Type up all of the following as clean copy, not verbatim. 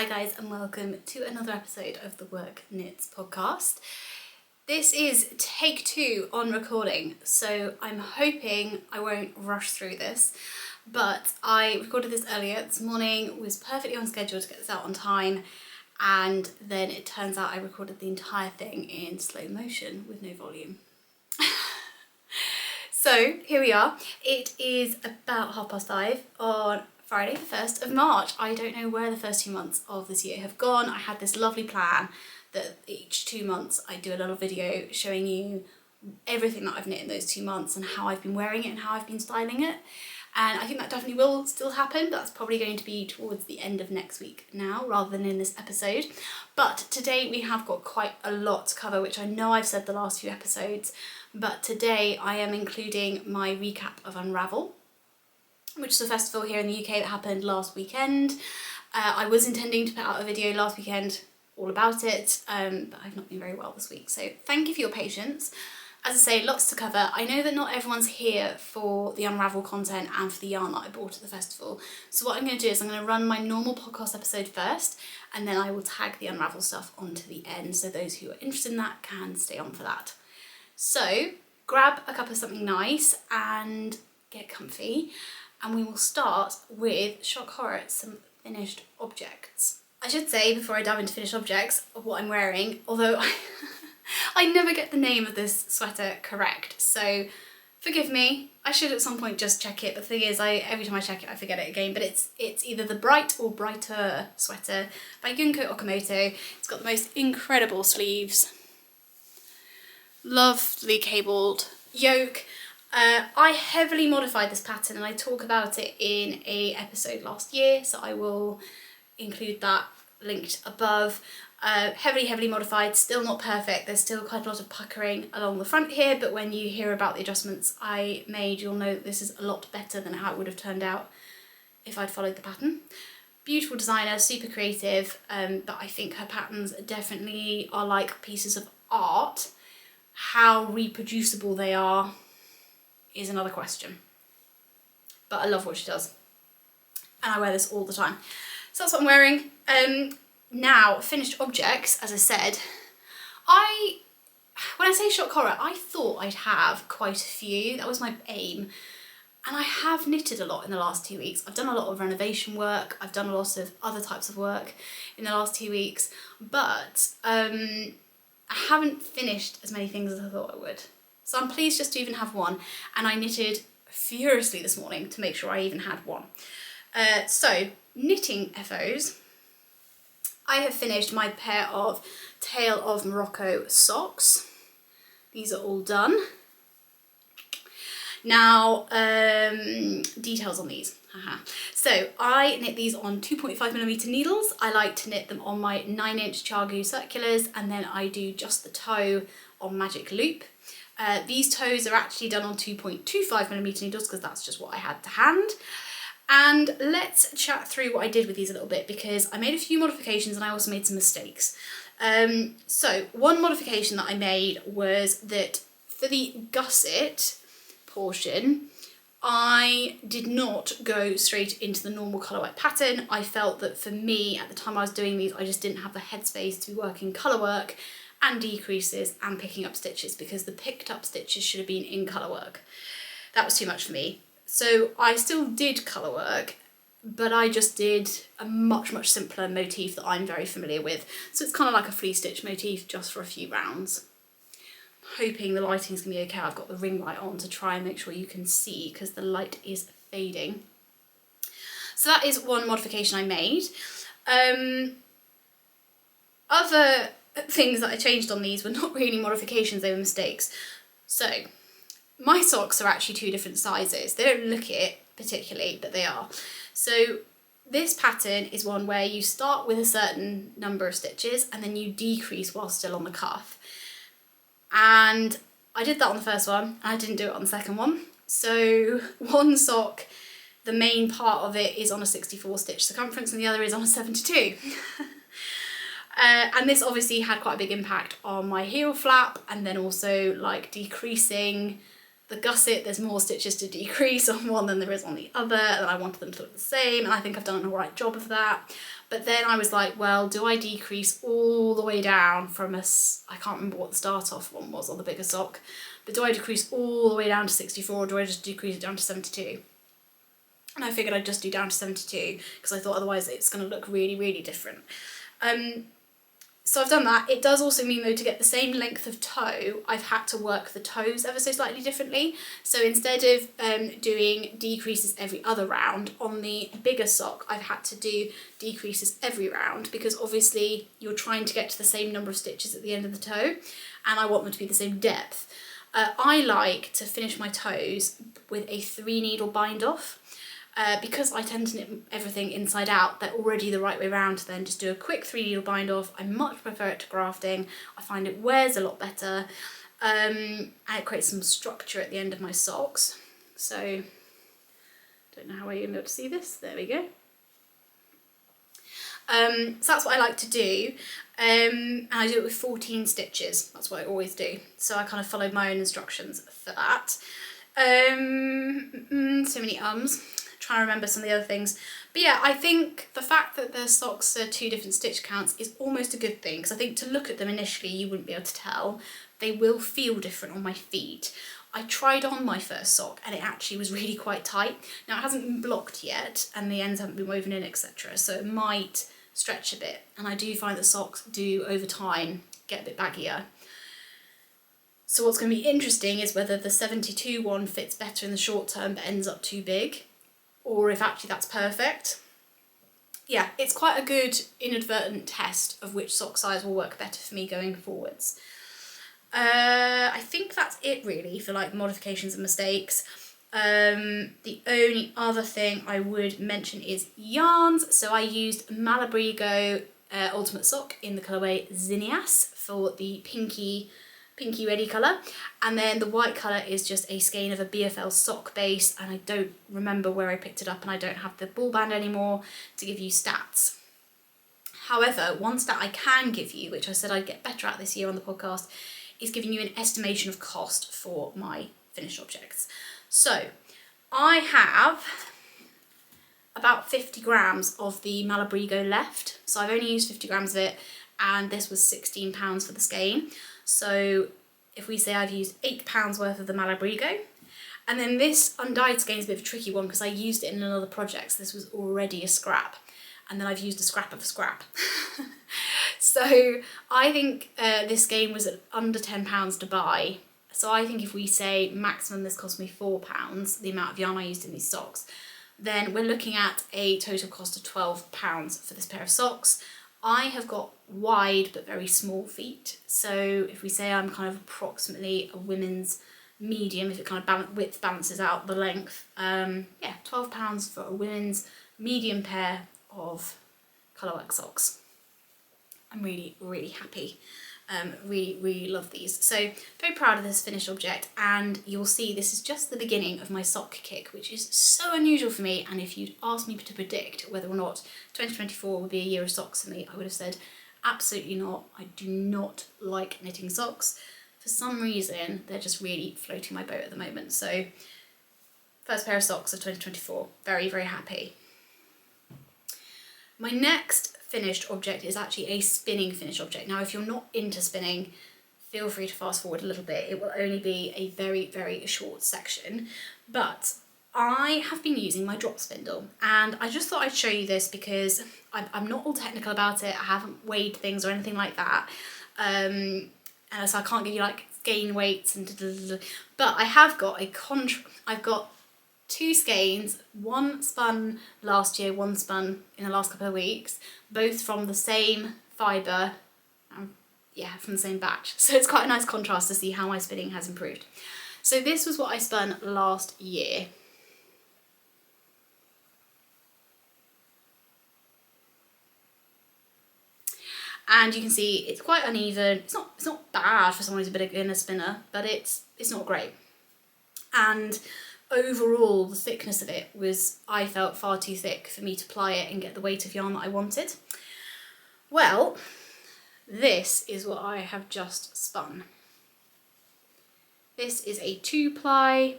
Hi guys and welcome to another episode of the Work Knits podcast. This is take 2 on recording, so I'm hoping I won't rush through this, but I recorded this earlier this morning, was perfectly on schedule to get this out on time, and then it turns out I recorded the entire thing in slow motion with no volume. So here we are. It is about 5:30 on Friday the 1st of March. I don't know where the first 2 months of this year have gone. I had this lovely plan that each 2 months I do a little video showing you everything that I've knit in those 2 months and how I've been wearing it and how I've been styling it. And I think that definitely will still happen. That's probably going to be towards the end of next week now rather than in this episode. But today we have got quite a lot to cover, which I know I've said the last few episodes, but today I am including my recap of Unravel, which is a festival here in the UK that happened last weekend. I was intending to put out a video last weekend all about it, but I've not been very well this week, so thank you for your patience. As I say, lots to cover. I know that not everyone's here for the Unravel content and for the yarn that I bought at the festival, so what I'm going to do is I'm going to run my normal podcast episode first, and then I will tag the Unravel stuff onto the end, so those who are interested in that can stay on for that. So grab a cup of something nice and get comfy, and we will start with shock horror, some finished objects. I should say before I dive into finished objects of what I'm wearing, although I never get the name of this sweater correct, so forgive me. I should at some point just check it, but the thing is, every time I check it I forget it again, but it's either the Bright or Brighter sweater by Gunko Okamoto. It's got the most incredible sleeves, lovely cabled yoke. I heavily modified this pattern and I talk about it in a episode last year, so I will include that linked above. Heavily modified, still not perfect. There's still quite a lot of puckering along the front here, but when you hear about the adjustments I made, you'll know that this is a lot better than how it would have turned out if I'd followed the pattern. Beautiful designer, super creative, but I think her patterns definitely are like pieces of art. How reproducible they are is another question, but I love what she does and I wear this all the time. So that's what I'm wearing. Now, finished objects, as I said, when I say shock horror, I thought I'd have quite a few. That was my aim, and I have knitted a lot in the last 2 weeks. I've done a lot of renovation work, I've done a lot of other types of work in the last 2 weeks, but I haven't finished as many things as I thought I would. So I'm pleased just to even have one, and I knitted furiously this morning to make sure I even had one. So, knitting FOs, I have finished my pair of Tale of Morrocco socks. These are all done. Now, details on these. So I knit these on 2.5mm needles. I like to knit them on my 9-inch Chargu circulars, and then I do just the toe on Magic Loop. These toes are actually done on 2.25mm needles because that's just what I had to hand. And let's chat through what I did with these a little bit, because I made a few modifications and I also made some mistakes. So one modification that I made was that for the gusset portion, I did not go straight into the normal colourwork pattern. I felt that for me, at the time I was doing these, I just didn't have the headspace to be working colourwork and decreases and picking up stitches, because the picked up stitches should have been in colourwork. That was too much for me. So I still did colourwork, but I just did a much simpler motif that I'm very familiar with. So it's kind of like a flea stitch motif just for a few rounds. I'm hoping the lighting's gonna be okay. I've got the ring light on to try and make sure you can see because the light is fading. So that is one modification I made. Other things that I changed on these were not really modifications, they were mistakes. So my socks are actually 2 different sizes. They don't look it particularly, but they are. So this pattern is one where you start with a certain number of stitches and then you decrease while still on the cuff. And I did that on the first one, and I didn't do it on the second one. So one sock, the main part of it is on a 64 stitch circumference and the other is on a 72. And this obviously had quite a big impact on my heel flap, and then also like decreasing the gusset, there's more stitches to decrease on one than there is on the other, and I wanted them to look the same, and I think I've done an alright job of that. But then I was like, well, do I decrease all the way down from I can't remember what the start off one was on the bigger sock, but do I decrease all the way down to 64, or do I just decrease it down to 72? And I figured I'd just do down to 72 because I thought otherwise it's going to look really, really different. So I've done that. It does also mean though, to get the same length of toe, I've had to work the toes ever so slightly differently. So instead of doing decreases every other round, on the bigger sock I've had to do decreases every round, because obviously you're trying to get to the same number of stitches at the end of the toe, and I want them to be the same depth. I like to finish my toes with a 3 needle bind off. Because I tend to knit everything inside out, they're already the right way round to then just do a quick 3 needle bind off. I much prefer it to grafting. I find it wears a lot better, and it creates some structure at the end of my socks. So, don't know how well you're going to be able to see this. There we go. So that's what I like to do, and I do it with 14 stitches. That's what I always do. So I kind of followed my own instructions for that. So many trying to remember some of the other things, but yeah, I think the fact that the socks are 2 different stitch counts is almost a good thing, because I think to look at them initially you wouldn't be able to tell. They will feel different on my feet. I tried on my first sock and it actually was really quite tight. Now it hasn't been blocked yet and the ends haven't been woven in, etc, so it might stretch a bit, and I do find that socks do over time get a bit baggier. So what's going to be interesting is whether the 72 one fits better in the short term but ends up too big, or if actually that's perfect. Yeah, it's quite a good inadvertent test of which sock size will work better for me going forwards. I think that's it really for like modifications and mistakes. The only other thing I would mention is yarns. So I used Malabrigo Ultimate Sock in the colourway Zinnias for the pinky ready colour, and then the white colour is just a skein of a BFL sock base, and I don't remember where I picked it up and I don't have the ball band anymore to give you stats. However, one stat I can give you, which I said I'd get better at this year on the podcast, is giving you an estimation of cost for my finished objects. So I have about 50 grams of the Malabrigo left, so I've only used 50 grams of it, and this was £16 for the skein. So if we say I've used £8 worth of the Malabrigo, and then this undyed skein is a bit of a tricky one because I used it in another project, so this was already a scrap, and then I've used a scrap of a scrap. So I think this skein was under £10 to buy, so I think if we say maximum this cost me £4, the amount of yarn I used in these socks, then we're looking at a total cost of £12 for this pair of socks. I have got wide but very small feet, so if we say I'm kind of approximately a women's medium, if it kind of width balances out the length, yeah, £12 for a women's medium pair of Colourwork socks. I'm really, really happy. Really, really love these. So very proud of this finished object, and you'll see this is just the beginning of my sock kick, which is so unusual for me. And if you'd asked me to predict whether or not 2024 would be a year of socks for me, I would have said absolutely not. I do not like knitting socks. For some reason, they're just really floating my boat at the moment. So first pair of socks of 2024, very, very happy. My next finished object is actually a spinning finished object. Now, if you're not into spinning, feel free to fast forward a little bit. It will only be a very, very short section, but I have been using my drop spindle, and I just thought I'd show you this because I'm not all technical about it. I haven't weighed things or anything like that, and so I can't give you like skein weights and but I have got I've got 2 skeins, one spun last year, one spun in the last couple of weeks, both from the same fibre, yeah, from the same batch. So it's quite a nice contrast to see how my spinning has improved. So this was what I spun last year. And you can see it's quite uneven. It's not bad for someone who's a beginner spinner, but it's not great. And overall, the thickness of it was, I felt, far too thick for me to ply it and get the weight of yarn that I wanted. Well, this is what I have just spun. This is a 2-ply,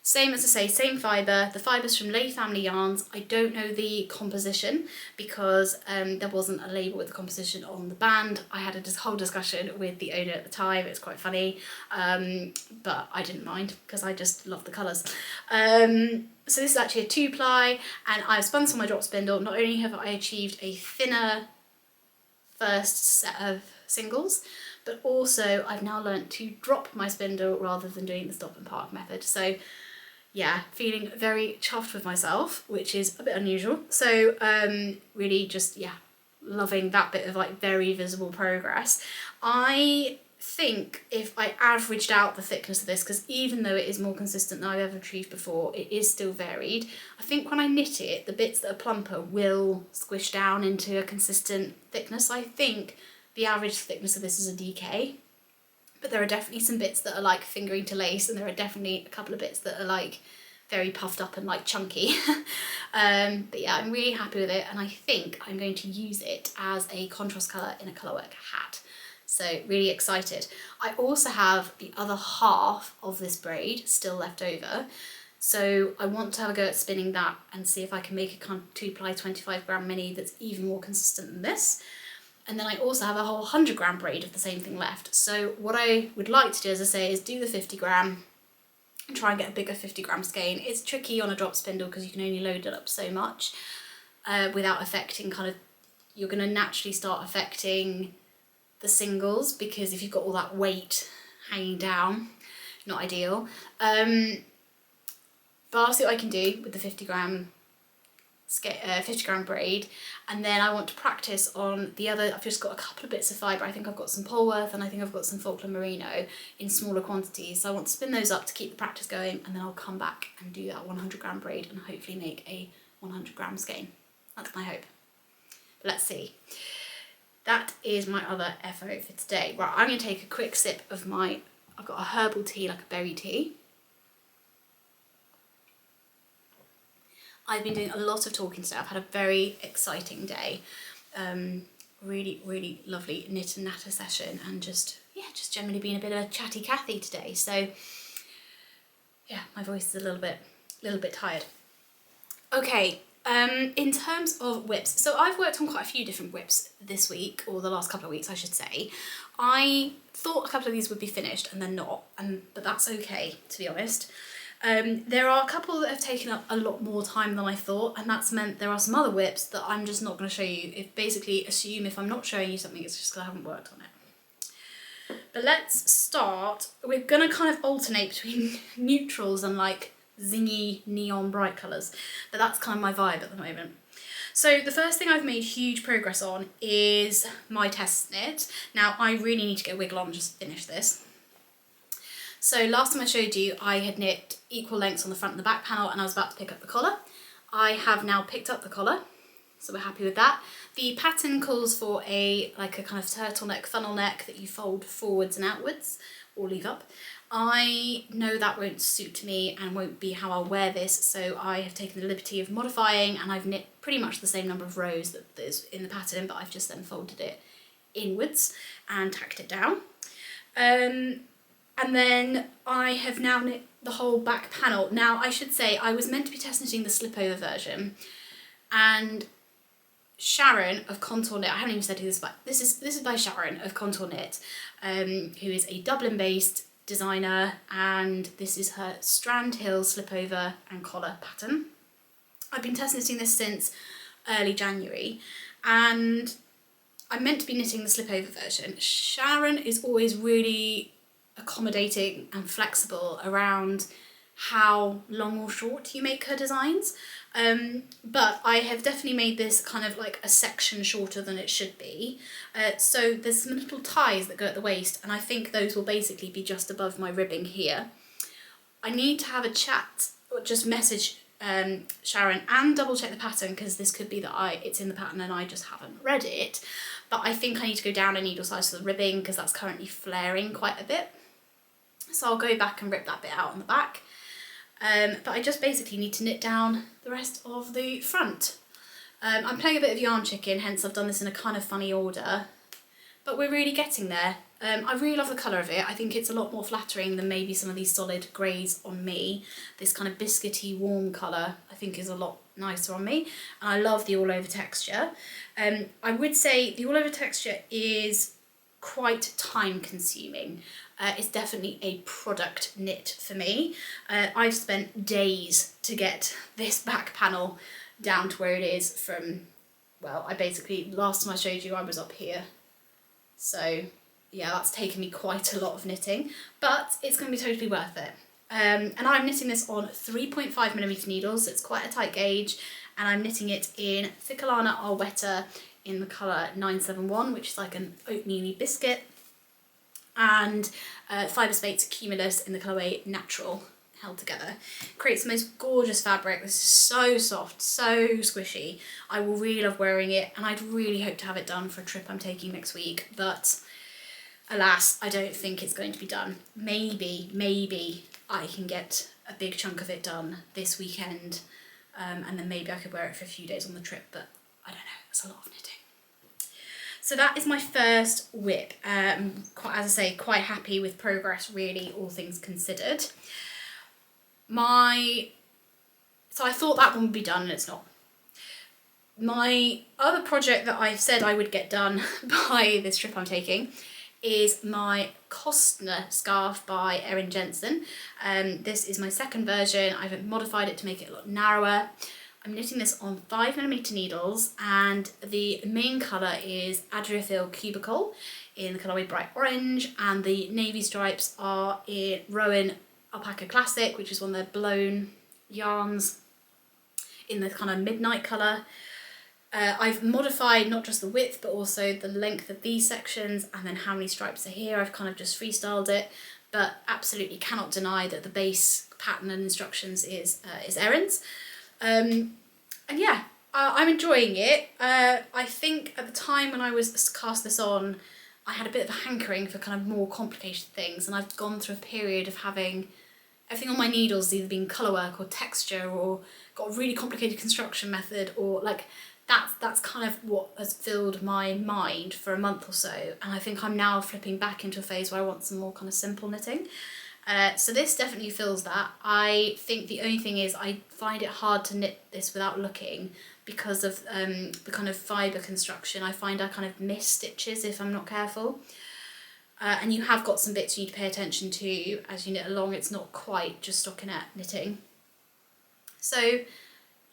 same as I say, same fibre. The fibre's from Lay Family Yarns. I don't know the composition because there wasn't a label with the composition on the band. I had a whole discussion with the owner at the time. It's quite funny, but I didn't mind because I just love the colours. So this is actually a 2-ply, and I've spun this on my drop spindle. Not only have I achieved a thinner first set of singles, but also I've now learnt to drop my spindle rather than doing the stop and park method. So yeah, feeling very chuffed with myself, which is a bit unusual. So really just, yeah, loving that bit of like very visible progress. I think if I averaged out the thickness of this, because even though it is more consistent than I've ever achieved before, it is still varied. I think when I knit it, the bits that are plumper will squish down into a consistent thickness. I think the average thickness of this is a DK. But there are definitely some bits that are like fingering to lace, and there are definitely a couple of bits that are like very puffed up and like chunky. But yeah, I'm really happy with it, and I think I'm going to use it as a contrast colour in a Colourwork hat. So really excited. I also have the other half of this braid still left over. So I want to have a go at spinning that and see if I can make a kind of 2-ply 25-gram mini that's even more consistent than this. And then I also have a whole 100-gram braid of the same thing left. So what I would like to do, as I say, is do the 50-gram and try and get a bigger 50-gram skein. It's tricky on a drop spindle because you can only load it up so much without affecting kind of, you're going to naturally start affecting the singles, because if you've got all that weight hanging down, not ideal. But I'll see what I can do with the 50-gram 50-gram braid, and then I want to practice on the other. I've just got a couple of bits of fibre. I think I've got some Polworth and I think I've got some Falkland merino in smaller quantities, so I want to spin those up to keep the practice going, and then I'll come back and do that 100-gram braid and hopefully make a 100-gram skein. That's my hope. But let's see. That is my other FO for today. Right, I'm going to take a quick sip of my, I've got a herbal tea, like a berry tea. I've been doing a lot of talking today. I've had a very exciting day. Really, really lovely knit and natter session, and just generally been a bit of a chatty Cathy today. So yeah, my voice is a little bit tired. Okay, in terms of whips, so I've worked on quite a few different whips this week, or the last couple of weeks I should say. I thought a couple of these would be finished and they're not, but that's okay, to be honest. There are a couple that have taken up a lot more time than I thought, and that's meant there are some other whips that I'm just not going to show you. If basically assume if I'm not showing you something, it's just because I haven't worked on it. But let's start. We're going to kind of alternate between neutrals and like zingy neon bright colours, but that's kind of my vibe at the moment. So the first thing I've made huge progress on is my test knit. Now I really need to get a wiggle on just to finish this. So last time I showed you, I had knit equal lengths on the front and the back panel, and I was about to pick up the collar. I have now picked up the collar, so we're happy with that. The pattern calls for a kind of turtleneck funnel neck that you fold forwards and outwards, or leave up. I know that won't suit me and won't be how I'll wear this, so I have taken the liberty of modifying, and I've knit pretty much the same number of rows that there's in the pattern, but I've just then folded it inwards and tacked it down. And then I have now knit the whole back panel. Now I should say I was meant to be test knitting the slipover version, and Sharon of Contour Knit, I haven't even said who this is by, this is by Sharon of Contour Knit, who is a Dublin based designer, and this is her Strandhill Slipover and collar pattern. I've been test knitting this since early January, and I'm meant to be knitting the slipover version. Sharon is always really accommodating and flexible around how long or short you make her designs, but I have definitely made this kind of like a section shorter than it should be, so there's some little ties that go at the waist, and I think those will basically be just above my ribbing here. I need to have a chat, or just message Sharon and double check the pattern, because this could be that it's in the pattern and I just haven't read it, but I think I need to go down a needle size for the ribbing because that's currently flaring quite a bit. So I'll go back and rip that bit out on the back. But I just basically need to knit down the rest of the front. I'm playing a bit of yarn chicken, hence I've done this in a kind of funny order. but we're really getting there. I really love the colour of it. I think it's a lot more flattering than maybe some of these solid greys on me. This kind of biscuity warm colour I think is a lot nicer on me, and I love the all over texture. I would say the all over texture is quite time consuming. It's definitely a product knit for me. I've spent days to get this back panel down to where it is from, well, I basically, last time I showed you I was up here. So yeah, that's taken me quite a lot of knitting, but it's going to be totally worth it. And I'm knitting this on 3.5mm needles, so it's quite a tight gauge, and I'm knitting it in Filcolana Arwetta in the colour 971, which is like an oatmeal biscuit, and Fyberspates Cumulus in the colourway Natural, held together. Creates the most gorgeous fabric. This is so soft, so squishy. I will really love wearing it, and I'd really hope to have it done for a trip I'm taking next week, but alas, I don't think it's going to be done. Maybe I can get a big chunk of it done this weekend, and then maybe I could wear it for a few days on the trip, but I don't know, it's a lot of knitting. So that is my first whip. Quite, as I say, quite happy with progress, really, all things considered. So I thought that one would be done, and it's not. My other project that I've said I would get done by this trip I'm taking is my Kostner Scarf by Erin Jensen. This is my second version. I've modified it to make it a lot narrower. I'm knitting this on 5mm needles, and the main colour is Adriafil Cubicol in the colourway Bright Orange, and the navy stripes are in Rowan Alpaca Classic, which is one of their blown yarns, in the kind of midnight colour. I've modified not just the width but also the length of these sections, and then how many stripes are here. I've kind of just freestyled it, but absolutely cannot deny that the base pattern and instructions is Erin's. And yeah, I'm enjoying it. I think at the time when I was cast this on, I had a bit of a hankering for kind of more complicated things, and I've gone through a period of having everything on my needles either being colourwork or texture, or got a really complicated construction method, or like that's kind of what has filled my mind for a month or so, and I think I'm now flipping back into a phase where I want some more kind of simple knitting. So this definitely fills that. I think the only thing is I find it hard to knit this without looking because of the kind of fibre construction. I find I kind of miss stitches if I'm not careful. And you have got some bits you need to pay attention to as you knit along. It's not quite just stockinette knitting. So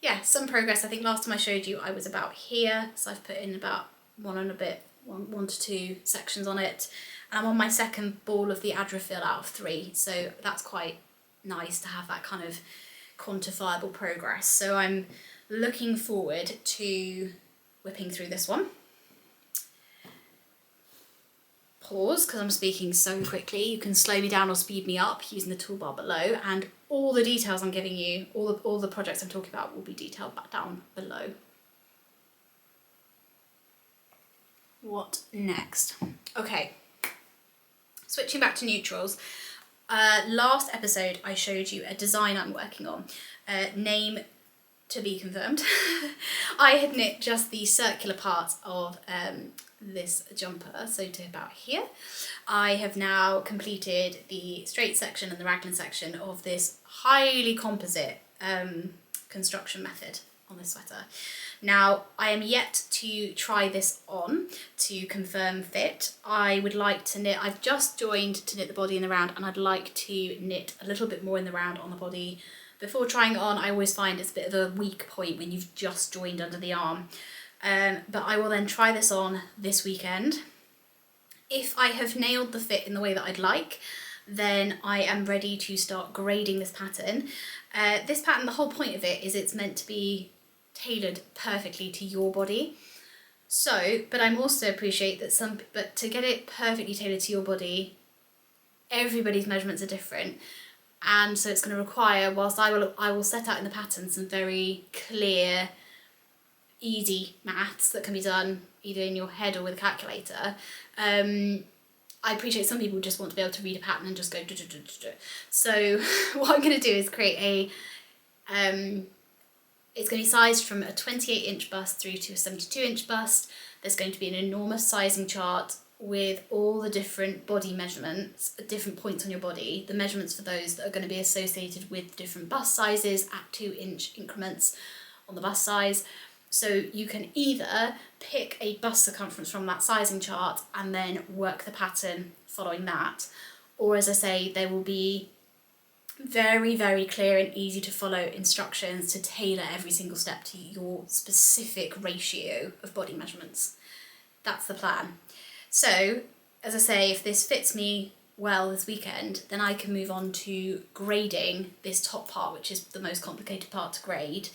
yeah, some progress. I think last time I showed you I was about here, so I've put in about one to two sections on it. And I'm on my second ball of the Adriafil out of 3, so that's quite nice to have that kind of quantifiable progress. So I'm looking forward to whipping through this one. Pause, because I'm speaking so quickly. You can slow me down or speed me up using the toolbar below, and all the details I'm giving you, all the projects I'm talking about will be detailed back down below. What next? Okay. Switching back to neutrals, last episode I showed you a design I'm working on, name to be confirmed. I had knit just the circular part of this jumper, so to about here. I have now completed the straight section and the raglan section of this highly composite construction method on this sweater. Now, I am yet to try this on to confirm fit. I would like to knit, I've just joined to knit the body in the round, and I'd like to knit a little bit more in the round on the body before trying it on. I always find it's a bit of a weak point when you've just joined under the arm. But I will then try this on this weekend. If I have nailed the fit in the way that I'd like, then I am ready to start grading this pattern. This pattern, the whole point of it is it's meant to be tailored perfectly to your body. So, but I'm also appreciate that but to get it perfectly tailored to your body, everybody's measurements are different. And so it's going to require, whilst I will set out in the pattern some very clear, easy maths that can be done either in your head or with a calculator. I appreciate some people just want to be able to read a pattern and just go duh, duh, duh, duh, duh. So what I'm going to do is create a it's going to be sized from a 28-inch bust through to a 72-inch bust. There's going to be an enormous sizing chart with all the different body measurements at different points on your body, the measurements for those that are going to be associated with different bust sizes at 2-inch increments on the bust size. So you can either pick a bust circumference from that sizing chart and then work the pattern following that, or as I say, there will be very, very clear and easy to follow instructions to tailor every single step to your specific ratio of body measurements. That's the plan. So, as I say, if this fits me well this weekend, then I can move on to grading this top part, which is the most complicated part to grade,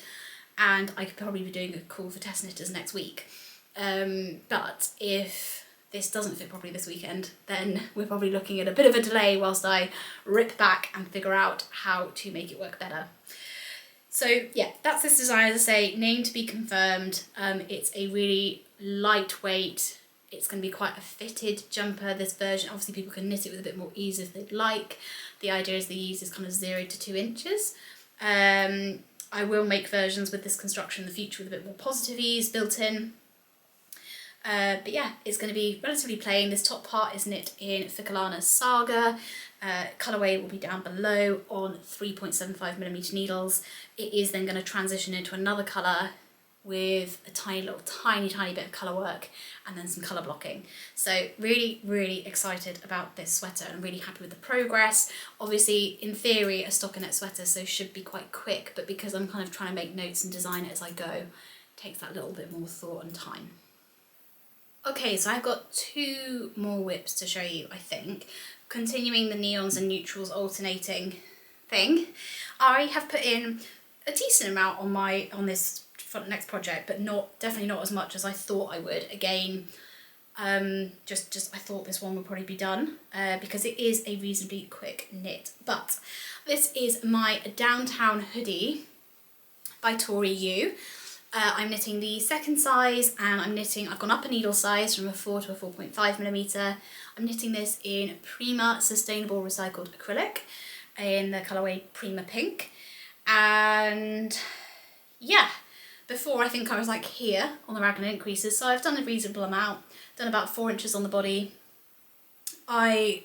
and I could probably be doing a call for test knitters next week. But if this doesn't fit properly this weekend, then we're probably looking at a bit of a delay whilst I rip back and figure out how to make it work better. So yeah, that's this design, as I say, name to be confirmed. It's a really lightweight, it's going to be quite a fitted jumper, this version. Obviously people can knit it with a bit more ease if they'd like. The idea is the ease is kind of 0 to 2 inches. I will make versions with this construction in the future with a bit more positive ease built in. But yeah, it's going to be relatively plain. This top part is knit in Filcolana Saga. Colourway will be down below on 3.75mm needles. It is then going to transition into another colour with a tiny bit of colour work and then some colour blocking. So really, really excited about this sweater and really happy with the progress. Obviously, in theory, a stockinette sweater, so should be quite quick, but because I'm kind of trying to make notes and design it as I go, it takes that little bit more thought and time. Okay, so I've got 2 more whips to show you, I think. Continuing the neons and neutrals alternating thing, I have put in a decent amount on this front next project, but definitely not as much as I thought I would. Again, just I thought this one would probably be done because it is a reasonably quick knit. But this is my Downtown Hoodie by Tori Yu. I'm knitting the second size, and I've gone up a needle size from a 4 to a 4.5mm. I'm knitting this in Prima Sustainable Recycled Acrylic in the colourway Prima Pink. And yeah, before I think I was like here on the raglan increases, so I've done a reasonable amount, done about 4 inches on the body. I'd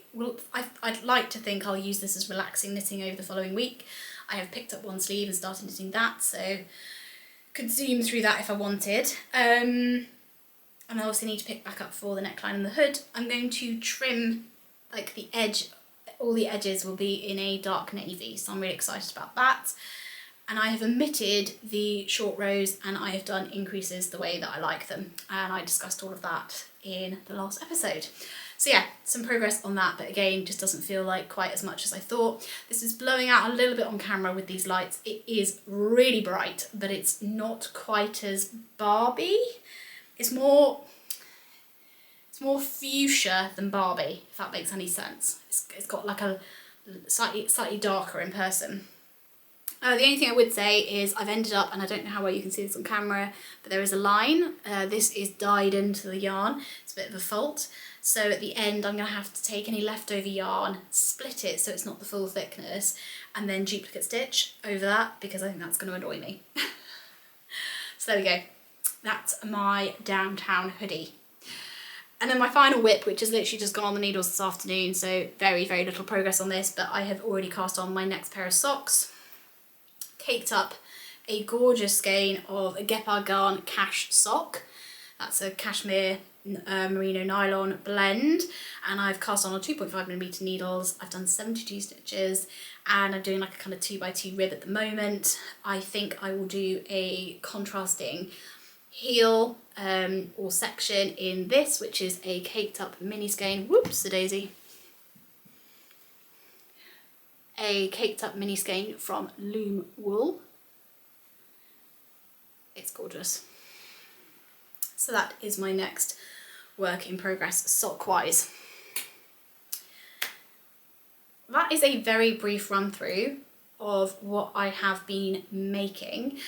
like to think I'll use this as relaxing knitting over the following week. I have picked up one sleeve and started knitting that, so could zoom through that if I wanted. And I also need to pick back up for the neckline and the hood. I'm going to trim like the edge, all the edges will be in a dark navy, so I'm really excited about that. And I have omitted the short rows and I have done increases the way that I like them, and I discussed all of that in the last episode. So yeah, some progress on that, but again, just doesn't feel like quite as much as I thought. This is blowing out a little bit on camera with these lights. It is really bright, but it's not quite as Barbie. It's more fuchsia than Barbie, if that makes any sense. It's got like a slightly darker in person. The only thing I would say is I've ended up, and I don't know how well you can see this on camera, but there is a line. This is dyed into the yarn. It's a bit of a fault. So at the end, I'm going to have to take any leftover yarn, split it so it's not the full thickness, and then duplicate stitch over that because I think that's going to annoy me. So there we go. That's my Downtown Hoodie. And then my final whip, which has literally just gone on the needles this afternoon, so very, very little progress on this, but I have already cast on my next pair of socks. Caked up a gorgeous skein of a Gepard Garn Cash Sock. That's a cashmere merino nylon blend, and I've cast on 2.5mm needles. I've done 72 stitches, and I'm doing like a kind of 2x2 rib at the moment. I think I will do a contrasting heel or section in this, which is a caked up mini skein. Whoops, a daisy. A caked up mini skein from Loom Wool. It's gorgeous. So that is my next work in progress sock wise. That is a very brief run through of what I have been making.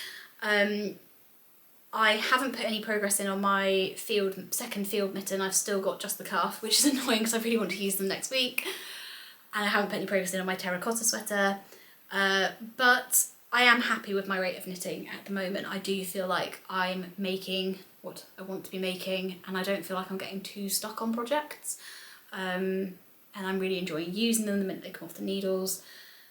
I haven't put any progress in on my second field mitten. I've still got just the cuff, which is annoying because I really want to use them next week. And I haven't put any progress in on my terracotta sweater, but I am happy with my rate of knitting at the moment. I do feel like I'm making what I want to be making, and I don't feel like I'm getting too stuck on projects. And I'm really enjoying using them the minute they come off the needles,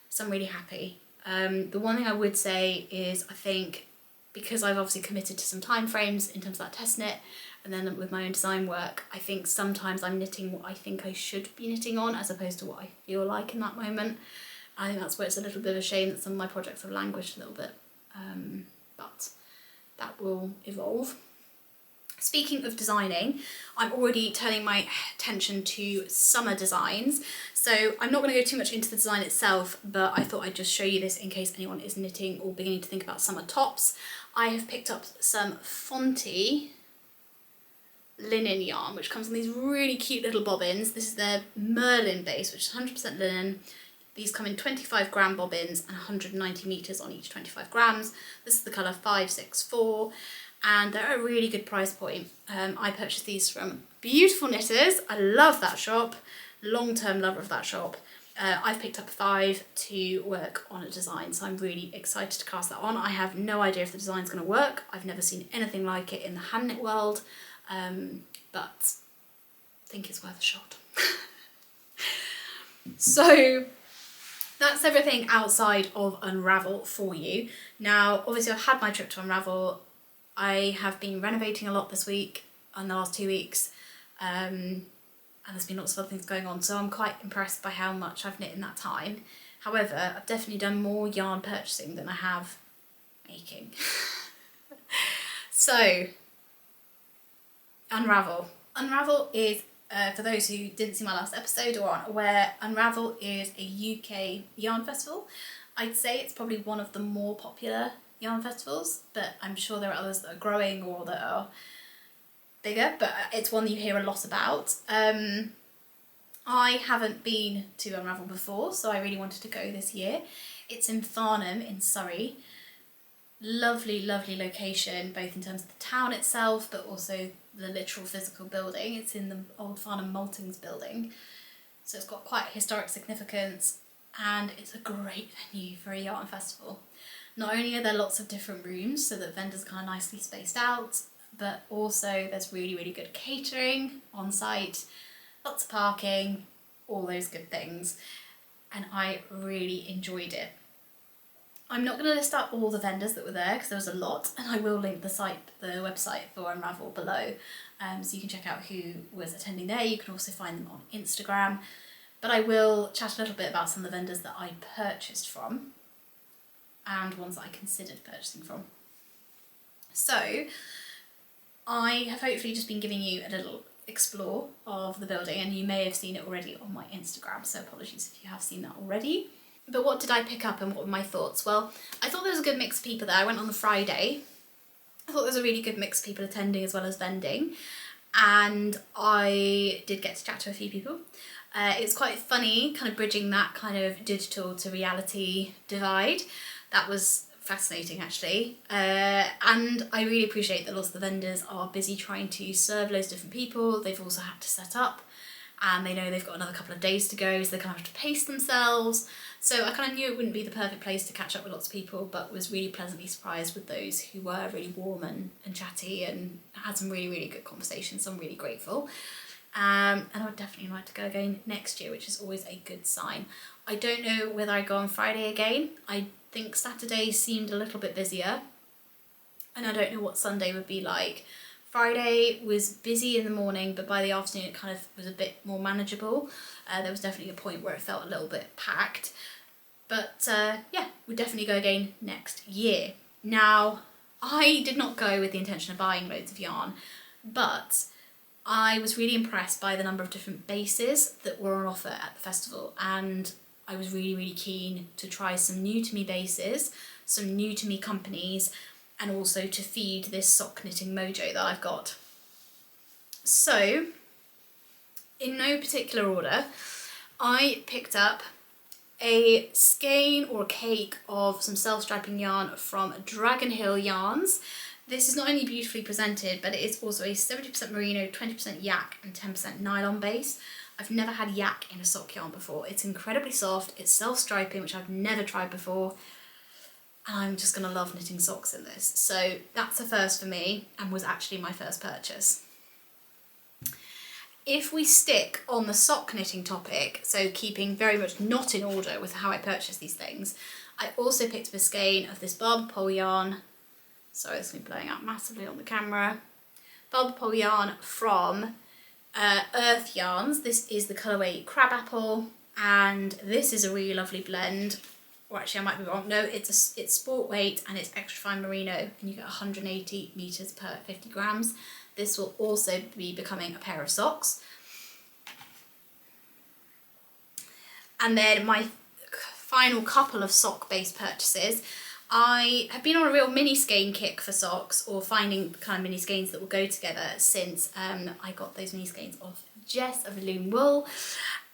so I'm really happy. The one thing I would say is, I think because I've obviously committed to some time frames in terms of that test knit, and then with my own design work, I think sometimes I'm knitting what I think I should be knitting on as opposed to what I feel like in that moment. I think that's where it's a little bit of a shame that some of my projects have languished a little bit, but that will evolve. Speaking of designing, I'm already turning my attention to summer designs. So I'm not going to go too much into the design itself, but I thought I'd just show you this in case anyone is knitting or beginning to think about summer tops. I have picked up some Fonty linen yarn, which comes in these really cute little bobbins. This is their Merlin base, which is 100% linen. These come in 25 gram bobbins and 190 meters on each 25 grams. This is the colour 564. And they're at a really good price point. I purchased these from Beautiful Knitters. I love that shop, long-term lover of that shop. I've picked up 5 to work on a design, so I'm really excited to cast that on. I have no idea if the design's going to work. I've never seen anything like it in the hand knit world, but I think it's worth a shot. So that's everything outside of Unravel for you. Now, obviously I've had my trip to Unravel. I have been renovating a lot this week and the last 2 weeks, and there's been lots of other things going on, so I'm quite impressed by how much I've knit in that time. However, I've definitely done more yarn purchasing than I have making. So, Unravel. Unravel is, for those who didn't see my last episode or aren't aware, Unravel is a UK yarn festival. I'd say it's probably one of the more popular yarn festivals, but I'm sure there are others that are growing or that are bigger, but it's one that you hear a lot about. I haven't been to Unravel before, so I really wanted to go this year. It's in Farnham in Surrey. Lovely, lovely location, both in terms of the town itself, but also the literal physical building. It's in the old Farnham Maltings building, so it's got quite historic significance, and it's a great venue for a yarn festival. Not only are there lots of different rooms so that vendors are kind of nicely spaced out, but also there's really, really good catering on site, lots of parking, all those good things, and I really enjoyed it. I'm not going to list out all the vendors that were there because there was a lot, and I will link the website for Unravel below, so you can check out who was attending there. You can also find them on Instagram, but I will chat a little bit about some of the vendors that I purchased from and ones that I considered purchasing from. So I have hopefully just been giving you a little explore of the building, and you may have seen it already on my Instagram, so apologies if you have seen that already. But what did I pick up and what were my thoughts? Well, I thought there was a good mix of people there. I went on the Friday. I thought there was a really good mix of people attending as well as vending, and I did get to chat to a few people. It's quite funny, kind of bridging that kind of digital to reality divide. That was fascinating actually, and I really appreciate that lots of the vendors are busy trying to serve loads of different people. They've also had to set up, and they know they've got another couple of days to go, so they kind of have to pace themselves. So I kind of knew it wouldn't be the perfect place to catch up with lots of people, but was really pleasantly surprised with those who were really warm and chatty and had some really, really good conversations, so I'm really grateful. And I would definitely like to go again next year, which is always a good sign. I don't know whether I go on Friday again. I think Saturday seemed a little bit busier, and I don't know what Sunday would be like. Friday was busy in the morning, but by the afternoon it kind of was a bit more manageable. There was definitely a point where it felt a little bit packed, but yeah, we'll definitely go again next year. Now, I did not go with the intention of buying loads of yarn, but I was really impressed by the number of different bases that were on offer at the festival, and I was really, really keen to try some new to me bases, some new to me companies, and also to feed this sock knitting mojo that I've got. So, in no particular order, I picked up a skein or a cake of some self-striping yarn from DragonHill Yarns. This is not only beautifully presented, but it is also a 70% merino, 20% yak and 10% nylon base. I've never had yak in a sock yarn before. It's incredibly soft, it's self-striping, which I've never tried before, and I'm just gonna love knitting socks in this. So that's a first for me and was actually my first purchase. If we stick on the sock knitting topic, so keeping very much not in order with how I purchase these things, I also picked up a skein of this barber pole yarn. Sorry, it's going to be blowing out massively on the camera. Barber pole yarn from Earth Yarns. This is the colourway Crabapple, and this is a really lovely blend. Or actually, I might be wrong. No, it's sport weight and it's extra fine merino, and you get 180 meters per 50 grams. This will also be becoming a pair of socks. And then my final couple of sock-based purchases. I have been on a real mini skein kick for socks, or finding kind of mini skeins that will go together, since I got those mini skeins off Jess of Loom Wool,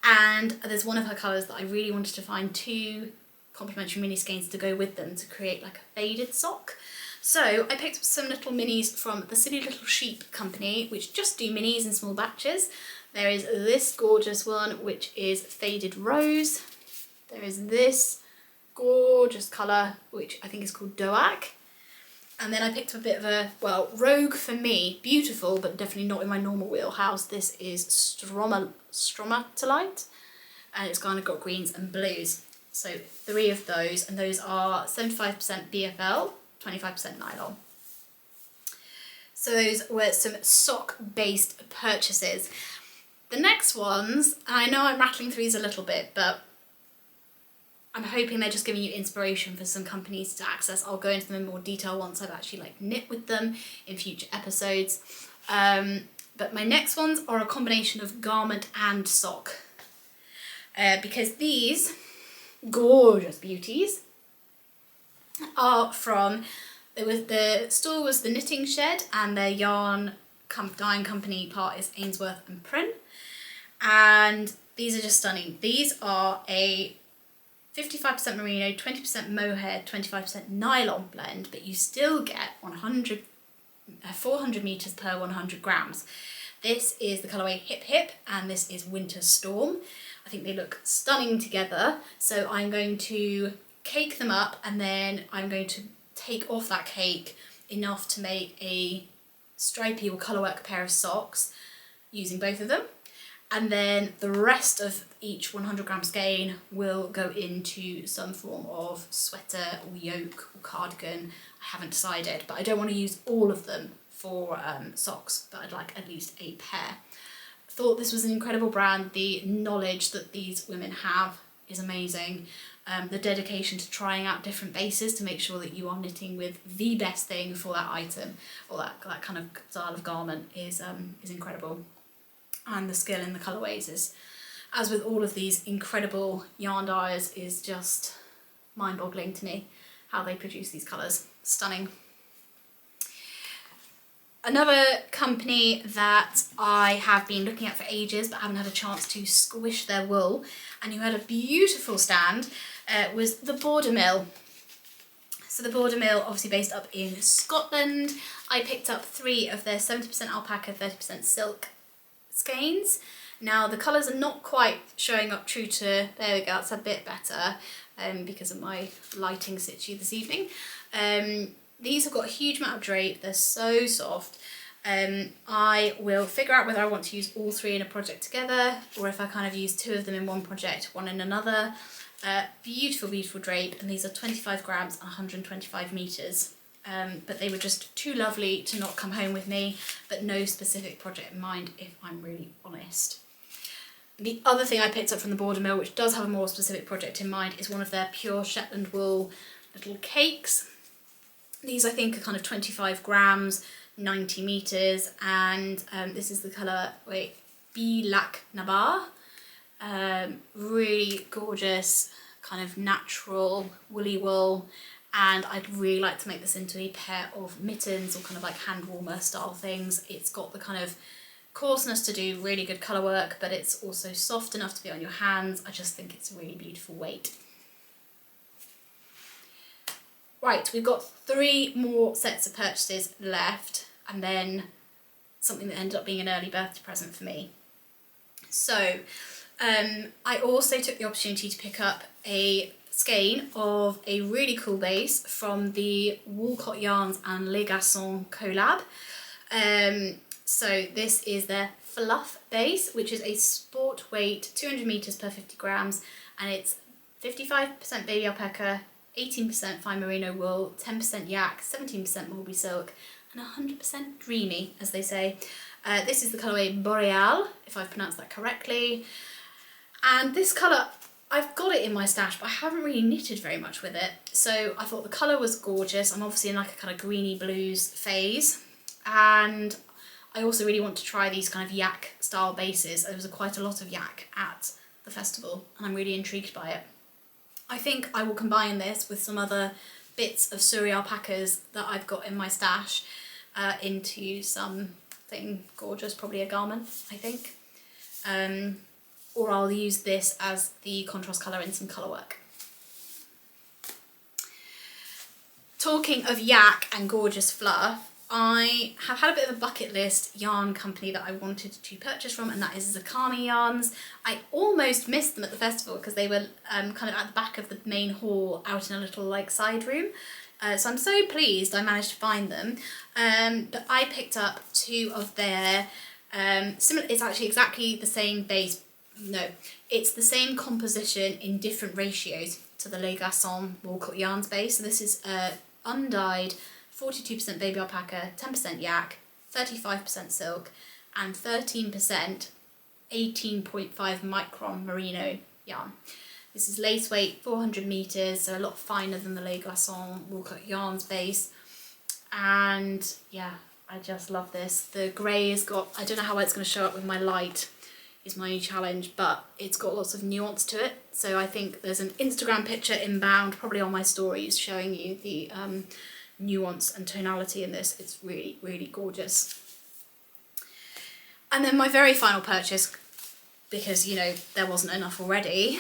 and there's one of her colours that I really wanted to find 2 complementary mini skeins to go with them to create like a faded sock. So I picked up some little minis from the Silly Little Sheep company, which just do minis in small batches. There is this gorgeous one, which is Faded Rose. There is this gorgeous colour, which I think is called Doag. And then I picked up a bit of a, well, rogue for me, beautiful, but definitely not in my normal wheelhouse. This is Stromatolite, and it's kind of got greens and blues. So 3 of those, and those are 75% BFL, 25% nylon. So those were some sock-based purchases. The next ones, I know I'm rattling through these a little bit, but I'm hoping they're just giving you inspiration for some companies to access. I'll go into them in more detail once I've actually like knit with them in future episodes. But my next ones are a combination of garment and sock, because these gorgeous beauties are from, the store was the Knitting Shed, and their yarn dyeing company part is Ainsworth and Prynne, and these are just stunning. These are a 55% merino, 20% mohair, 25% nylon blend, but you still get 400 meters per 100 grams. This is the colourway Hip Hip, and this is Winter Storm. I think they look stunning together, so I'm going to cake them up, and then I'm going to take off that cake enough to make a stripy or colourwork pair of socks using both of them. And then the rest of each 100 gram skein will go into some form of sweater or yoke or cardigan. I haven't decided, but I don't want to use all of them for socks, but I'd like at least a pair. Thought this was an incredible brand. The knowledge that these women have is amazing. The dedication to trying out different bases to make sure that you are knitting with the best thing for that item or that kind of style of garment is incredible. And the skill in the colourways is, as with all of these incredible yarn dyers, is just mind-boggling to me how they produce these colours. Stunning. Another company that I have been looking at for ages but haven't had a chance to squish their wool, and who had a beautiful stand, was the Border Mill. So the Border Mill, obviously based up in Scotland. I picked up 3 of their 70% alpaca, 30% silk skeins. Now the colours are not quite showing up true to, there we go, it's a bit better because of my lighting situ this evening. These have got a huge amount of drape, they're so soft. I will figure out whether I want to use all 3 in a project together, or if I kind of use 2 of them in one project, one in another. Beautiful, beautiful drape, and these are 25 grams and 125 meters. But they were just too lovely to not come home with me, but no specific project in mind, if I'm really honest. The other thing I picked up from the Border Mill, which does have a more specific project in mind, is one of their pure Shetland wool little cakes. These I think are kind of 25 grams, 90 meters, and this is the colour, Bilac Nabar. Really gorgeous, kind of natural woolly wool. And I'd really like to make this into a pair of mittens or kind of like hand warmer style things. It's got the kind of coarseness to do really good colour work, but it's also soft enough to be on your hands. I just think it's a really beautiful weight. Right, we've got 3 more sets of purchases left, and then something that ended up being an early birthday present for me. So I also took the opportunity to pick up a skein of a really cool base from the Walcot Yarns and Les Garcons collab. So this is their Fluff base, which is a sport weight 200 meters per 50 grams, and it's 55% baby alpaca, 18% fine merino wool, 10% yak, 17% mulberry silk, and 100% dreamy, as they say. This is the colourway Boureal, if I've pronounced that correctly. And this colour, I've got it in my stash, but I haven't really knitted very much with it. So I thought the colour was gorgeous. I'm obviously in like a kind of greeny blues phase. And I also really want to try these kind of yak style bases. There was quite a lot of yak at the festival, and I'm really intrigued by it. I think I will combine this with some other bits of suri alpacas that I've got in my stash into something gorgeous, probably a garment, I think. Or I'll use this as the contrast colour in some Colourwork. Talking of yak and gorgeous fluff, I have had a bit of a bucket list yarn company that I wanted to purchase from, and that is Zakami Yarns. I almost missed them at the festival because they were kind of at the back of the main hall out in a little like side room. So I'm so pleased I managed to find them. But I picked up two of their similar, it's actually exactly the same base, no, it's the same composition in different ratios to the Les Garcons Walcot Yarns base. So this is undyed 42% baby alpaca, 10% yak, 35% silk, and 13% 18.5 micron merino yarn. This is lace weight 400 meters, so a lot finer than the Les Garcons Walcot Yarns base. And yeah, I just love this. The grey has got, I don't know how it's going to show up with my light, is my only challenge, but it's got lots of nuance to it. So I think there's an Instagram picture inbound, probably on my stories, showing you the nuance and tonality in this. It's really, really gorgeous. And then my very final purchase, because you know there wasn't enough already,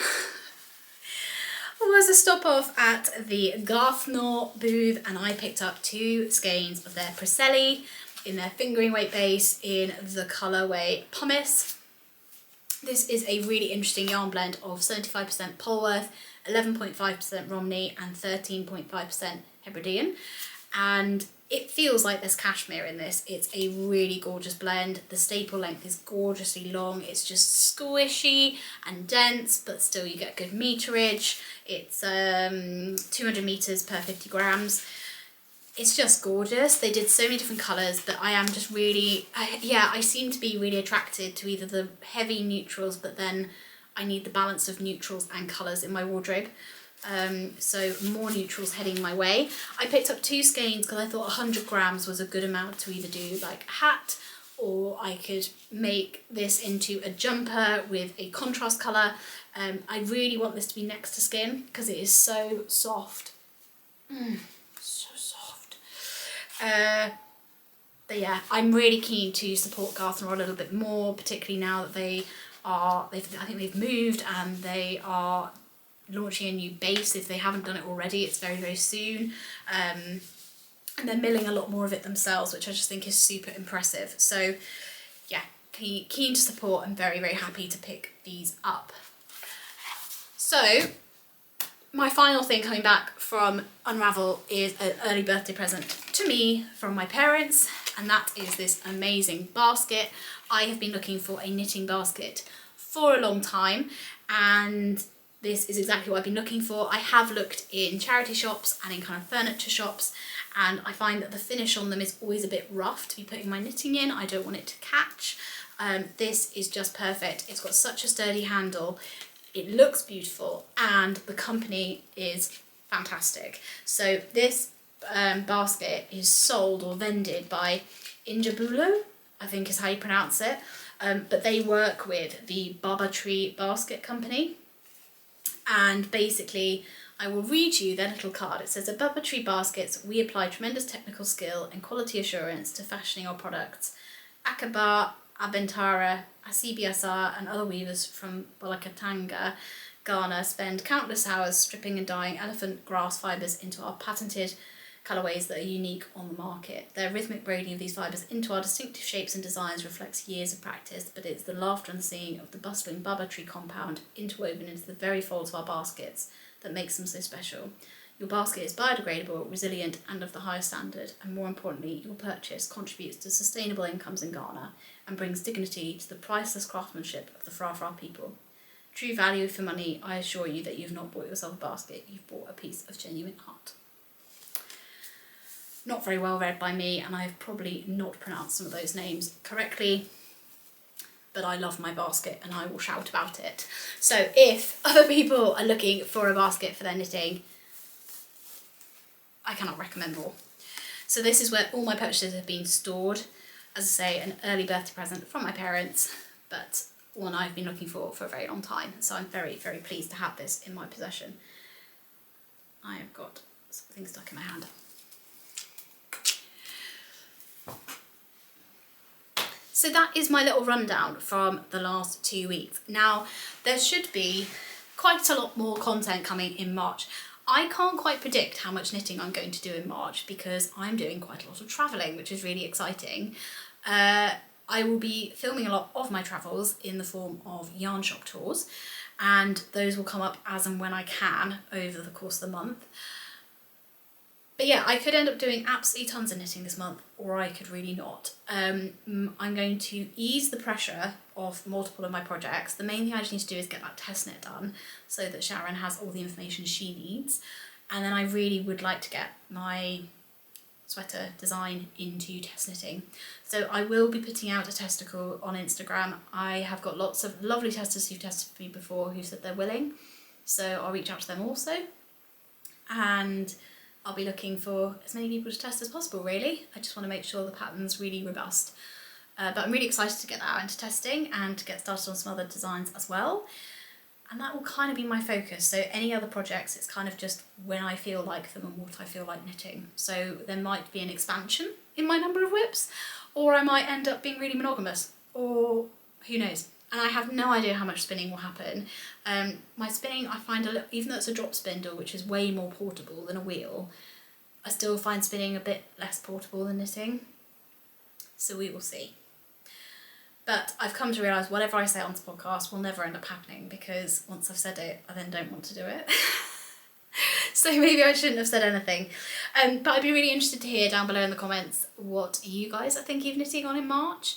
was a stop off at the Garcons booth, and I picked up two skeins of their Preselli in their fingering weight base in the colourway Pumice. This is a really interesting yarn blend of 75% Polworth, 11.5% Romney, and 13.5% Hebridean, and it feels like there's cashmere in this. It's a really gorgeous blend. The staple length is gorgeously long. It's just squishy and dense, but still you get good meterage. It's 200 meters per 50 grams. It's just gorgeous. They did so many different colours, but I am just really, I seem to be really attracted to either the heavy neutrals, but then I need the balance of neutrals and colours in my wardrobe. So more neutrals heading my way. I picked up two skeins because I thought 100 grams was a good amount to either do like a hat, or I could make this into a jumper with a contrast colour. I really want this to be next to skin because it is so soft. So soft. But yeah, I'm really keen to support Garcons a little bit more, particularly now that I think they've moved and they are launching a new base. If they haven't done it already, it's very, very soon. And they're milling a lot more of it themselves, which I just think is super impressive. So yeah, keen to support and very, very happy to pick these up. So my final thing coming back from Unravel is an early birthday present to me from my parents, and that is this amazing basket. I have been looking for a knitting basket for a long time, and this is exactly what I've been looking for. I have looked in charity shops and in kind of furniture shops, and I find that the finish on them is always a bit rough to be putting my knitting in. I don't want it to catch. This is just perfect. It's got such a sturdy handle. It looks beautiful, and the company is fantastic. So this basket is sold or vended by Injabulo, I think is how you pronounce it. But they work with the Baba Tree Basket Company. And basically, I will read you their little card. It says, at Baba Tree Baskets, we apply tremendous technical skill and quality assurance to fashioning our products. Akaba, Abentara, Asibiasar and other weavers from Bolakatanga, Ghana spend countless hours stripping and dyeing elephant grass fibres into our patented colourways that are unique on the market. Their rhythmic braiding of these fibres into our distinctive shapes and designs reflects years of practice, but it's the laughter and singing of the bustling Baba Tree compound interwoven into the very folds of our baskets that makes them so special. Your basket is biodegradable, resilient and of the highest standard, and more importantly, your purchase contributes to sustainable incomes in Ghana and brings dignity to the priceless craftsmanship of the Fra people. True value for money, I assure you that you've not bought yourself a basket, you've bought a piece of genuine art. Not very well read by me, and I've probably not pronounced some of those names correctly, but I love my basket and I will shout about it. So if other people are looking for a basket for their knitting, I cannot recommend more. So this is where all my purchases have been stored. As I say, an early birthday present from my parents, but one I've been looking for a very long time. So I'm very, very pleased to have this in my possession. I have got something stuck in my hand. So that is my little rundown from the last 2 weeks. Now, there should be quite a lot more content coming in March. I can't quite predict how much knitting I'm going to do in March because I'm doing quite a lot of travelling, which is really exciting. I will be filming a lot of my travels in the form of yarn shop tours, and those will come up as and when I can over the course of the month. But yeah, I could end up doing absolutely tons of knitting this month, or I could really not. I'm going to ease the pressure of multiple of my projects. The main thing I just need to do is get that test knit done so that Sharon has all the information she needs. And then I really would like to get my sweater design into test knitting. So I will be putting out a testicle on Instagram. I have got lots of lovely testers who've tested for me before who said they're willing. So I'll reach out to them also. And I'll be looking for as many people to test as possible, really. I just want to make sure the pattern's really robust. But I'm really excited to get that out into testing and to get started on some other designs as well. And that will kind of be my focus. So any other projects, it's kind of just when I feel like them and what I feel like knitting. So there might be an expansion in my number of whips, or I might end up being really monogamous, or who knows. And I have no idea how much spinning will happen. My spinning, I find, even though it's a drop spindle, which is way more portable than a wheel, I still find spinning a bit less portable than knitting. So we will see. But I've come to realise whatever I say on this podcast will never end up happening, because once I've said it, I then don't want to do it. So maybe I shouldn't have said anything. But I'd be really interested to hear down below in the comments what you guys are thinking of knitting on in March.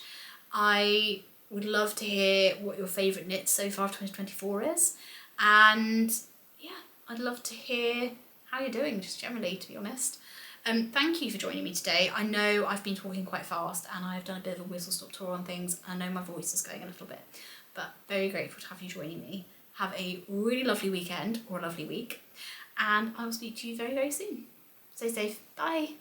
I would love to hear what your favourite knit so far of 2024 is. And yeah, I'd love to hear how you're doing, just generally, to be honest. Thank you for joining me today. I know I've been talking quite fast and I've done a bit of a whistle-stop tour on things. I know my voice is going a little bit, but very grateful to have you joining me. Have a really lovely weekend, or a lovely week, and I will speak to you very, very soon. Stay safe. Bye.